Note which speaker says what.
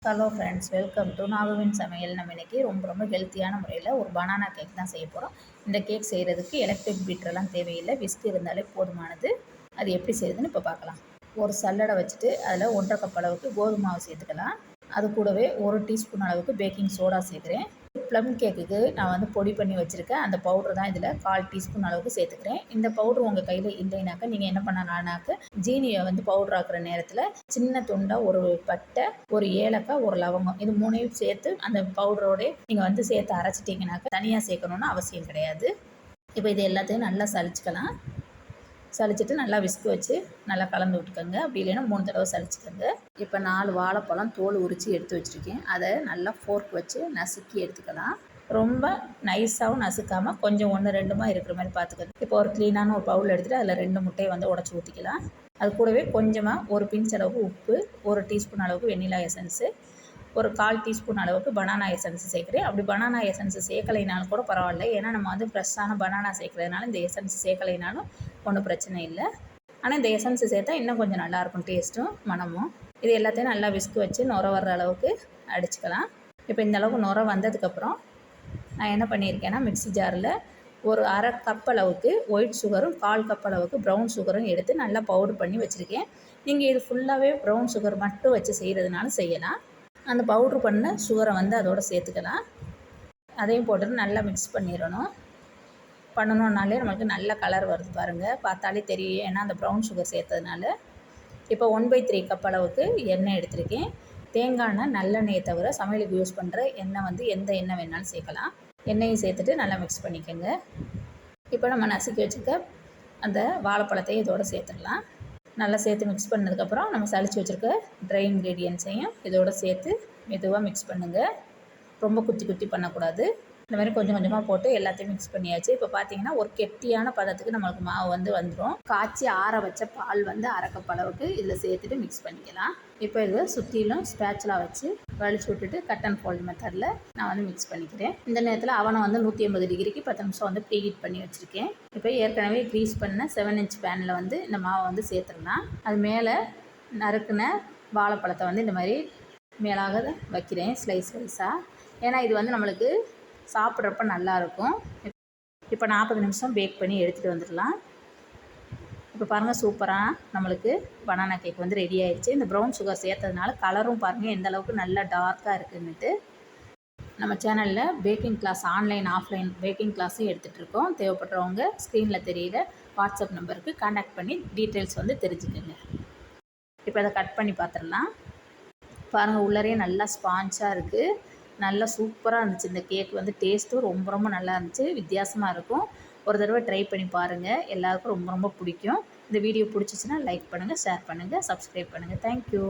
Speaker 1: Hello friends, welcome to நாகவின் சமையல். நம்ம இன்றைக்கி ரொம்ப ஹெல்த்தியான முறையில் ஒரு பனானா கேக் தான் செய்ய போகிறோம். இந்த கேக் செய்கிறதுக்கு எலக்ட்ரிக் பீட்டரெல்லாம் தேவையில்லை, விஸ்க் இருந்தாலே போதுமானது. அது எப்படி செய்யுதுன்னு இப்போ பார்க்கலாம். ஒரு சல்லடை வச்சுட்டு அதில் 1.5 கப் அளவுக்கு கோதுமை மாவு சேர்த்துக்கலாம். அது கூடவே 1 டீஸ்பூன் அளவுக்கு பேக்கிங் சோடா சேர்க்குறேன். ப்ளம் கேக்குக்கு நான் வந்து பொடி பண்ணி வச்சுருக்கேன். அந்த பவுடர் தான் இதில் 1/4 டீஸ்பூன் அளவுக்கு சேர்த்துக்கிறேன். இந்த பவுடர் உங்கள் கையில் இல்லைனாக்கா நீங்கள் என்ன பண்ணலான்னாக்க ஜீனியை வந்து பவுடர் ஆக்குற நேரத்தில் சின்ன துண்டாக ஒரு பட்டை, ஒரு ஏலக்காய், ஒரு லவங்கம், இது 3ஐயும் சேர்த்து அந்த பவுடரோட நீங்கள் வந்து சேர்த்து அரைச்சிட்டிங்கனாக்கா தனியாக சேர்க்கணுன்னு அவசியம் கிடையாது. இப்போ இது எல்லாத்தையும் நல்லா சலிச்சுக்கலாம். சலிச்சுட்டு நல்லா விஸ்க் வச்சு நல்லா கலந்து விட்டுக்கோங்க. அப்படி இல்லைன்னா 3 தடவை சலிச்சுக்கோங்க. இப்போ 4 வாழைப்பழம் தோல் உரித்து எடுத்து வச்சுருக்கேன். அதை நல்லா ஃபோர்க் வச்சு நசுக்கி எடுத்துக்கலாம். ரொம்ப நைஸாகவும் நசுக்காமல் கொஞ்சம் 1-2 இருக்கிற மாதிரி பார்த்துக்கோங்க. இப்போ ஒரு க்ளீனான ஒரு பவுல் எடுத்துகிட்டு அதில் 2 முட்டையை வந்து உடச்சி ஊற்றிக்கலாம். அது கூடவே கொஞ்சமாக ஒரு பிஞ்ச் அளவுக்கு உப்பு, 1 டீஸ்பூன் அளவுக்கு வெண்ணிலா எசன்ஸு, ஒரு 1/4 டீஸ்பூன் அளவுக்கு பனானா எசன்ஸ் சேர்க்குறேன். அப்படி பனானா எசன்ஸ் சேர்க்கலைனாலும் கூட பரவாயில்ல, ஏன்னா நம்ம வந்து ஃப்ரெஷ்ஷான பனானா சேர்க்குறதுனால இந்த எசன்ஸ் சேர்க்கலைனாலும் ஒன்றும் பிரச்சனை இல்லை. ஆனால் இந்த எசன்ஸ் சேர்த்தா இன்னும் கொஞ்சம் நல்லாயிருக்கும் டேஸ்ட்டும் மணமும். இது எல்லாத்தையும் நல்லா விஸ்க் வச்சு நுர வர்ற அளவுக்கு அடிச்சுக்கலாம். இப்போ இந்த அளவுக்கு நுர வந்ததுக்கப்புறம் நான் என்ன பண்ணியிருக்கேன்னா மிக்ஸி ஜாரில் ஒரு 1/2 கப் அளவுக்கு ஒயிட் சுகரும் 1/4 கப் அளவுக்கு ப்ரௌன் சுகரும் எடுத்து நல்லா பவுடர் பண்ணி வச்சுருக்கேன். நீங்கள் இது ஃபுல்லாகவே ப்ரௌன் சுகர் மட்டும் வச்சு செய்கிறதுனால செய்யலாம். அந்த பவுட்ரு பண்ண சுகரை வந்து அதோடு சேர்த்துக்கலாம். அதையும் போட்டுட்டு நல்லா மிக்ஸ் பண்ணணுன்னாலே நம்மளுக்கு நல்ல கலர் வருது பாருங்கள், பார்த்தாலே தெரியும், ஏன்னா அந்த ப்ரௌன் சுகர் சேர்த்ததுனால. இப்போ 1/3 கப் அளவுக்கு எண்ணெய் எடுத்திருக்கேன். தேங்காய் எண்ணெய், நல்லெண்ணெயை தவிர சமையலுக்கு யூஸ் பண்ணுற எண்ணெய் வந்து எந்த எண்ணெய் வேணாலும் சேர்க்கலாம். எண்ணெயை சேர்த்துட்டு நல்லா மிக்ஸ் பண்ணிக்கோங்க. இப்போ நம்ம நசுக்கி வச்சுக்க அந்த வாழைப்பழத்தையும் இதோடு சேர்த்துடலாம். நல்லா சேர்த்து மிக்ஸ் பண்ணதுக்கப்புறம் நம்ம சளிச்சு வச்சுருக்க ட்ரை இன்க்ரீடியன்ட்ஸையும் இதோடு சேர்த்து மெதுவாக மிக்ஸ் பண்ணுங்கள். ரொம்ப குத்தி பண்ணக்கூடாது. இந்த மாதிரி கொஞ்சம் கொஞ்சமாக போட்டு எல்லாத்தையும் மிக்ஸ் பண்ணியாச்சு. இப்போ பார்த்தீங்கன்னா ஒரு கெட்டியான பதத்துக்கு நம்மளுக்கு மாவு வந்து வந்துடும். காய்ச்சி ஆற வச்ச பால் வந்து 1/2 கப் அளவுக்கு இதில் சேர்த்துட்டு மிக்ஸ் பண்ணிக்கலாம். இப்போ இதை சுற்றிலும் ஸ்பேச்சுலா வச்சு வலிச்சு விட்டுட்டு கட் அண்ட் ஃபோல்ட் மெத்தடில் நான் வந்து மிக்ஸ் பண்ணிக்கிறேன். இந்த நேரத்தில் அவனை வந்து 180 டிகிரிக்கு 10 நிமிஷம் வந்து ப்ரீஹீட் பண்ணி வச்சுருக்கேன். இப்போ ஏற்கனவே க்ரீஸ் பண்ண 7 இன்ச் பேனில் வந்து இந்த மாவை வந்து சேர்த்துடலாம். அது மேலே நறுக்குன வாழைப்பழத்தை வந்து இந்த மாதிரி மேலாக வைக்கிறேன் ஸ்லைஸ் வைஸாக, ஏன்னா இது வந்து நம்மளுக்கு சாப்பிட்றப்ப நல்லாயிருக்கும். இப்போ 40 நிமிஷம் பேக் பண்ணி எடுத்துகிட்டு வந்துடலாம். இப்போ பாருங்கள், சூப்பராக நம்மளுக்கு பனானா கேக் வந்து ரெடி ஆயிடுச்சு. இந்த ப்ரௌன் சுகர் சேர்த்ததுனால கலரும் பாருங்கள் எந்த அளவுக்கு நல்லா டார்க்காக இருக்குன்னுட்டு. நம்ம சேனலில் baking class, online offline baking கிளாஸும் எடுத்துகிட்ருக்கோம். தேவைப்படுறவங்க ஸ்க்ரீனில் தெரியிற வாட்ஸ்அப் நம்பருக்கு கான்டாக்ட் பண்ணி டீட்டெயில்ஸ் வந்து தெரிஞ்சுக்கோங்க. இப்போ அதை கட் பண்ணி பார்த்துடலாம். பாருங்கள், உள்ளறையே நல்லா ஸ்பான்ச்சாக இருக்குது, நல்லா சூப்பராக இருந்துச்சு. இந்த கேக் வந்து டேஸ்ட்டும் ரொம்ப நல்லா இருந்துச்சு, வித்தியாசமாக இருக்கும். ஒரு தடவை ட்ரை பண்ணி பாருங்கள், எல்லாருக்கும் ரொம்ப பிடிக்கும். இந்த வீடியோ பிடிச்சிச்சின்னா லைக் பண்ணுங்கள், ஷேர் பண்ணுங்கள், சப்ஸ்கிரைப் பண்ணுங்கள். தேங்க்யூ.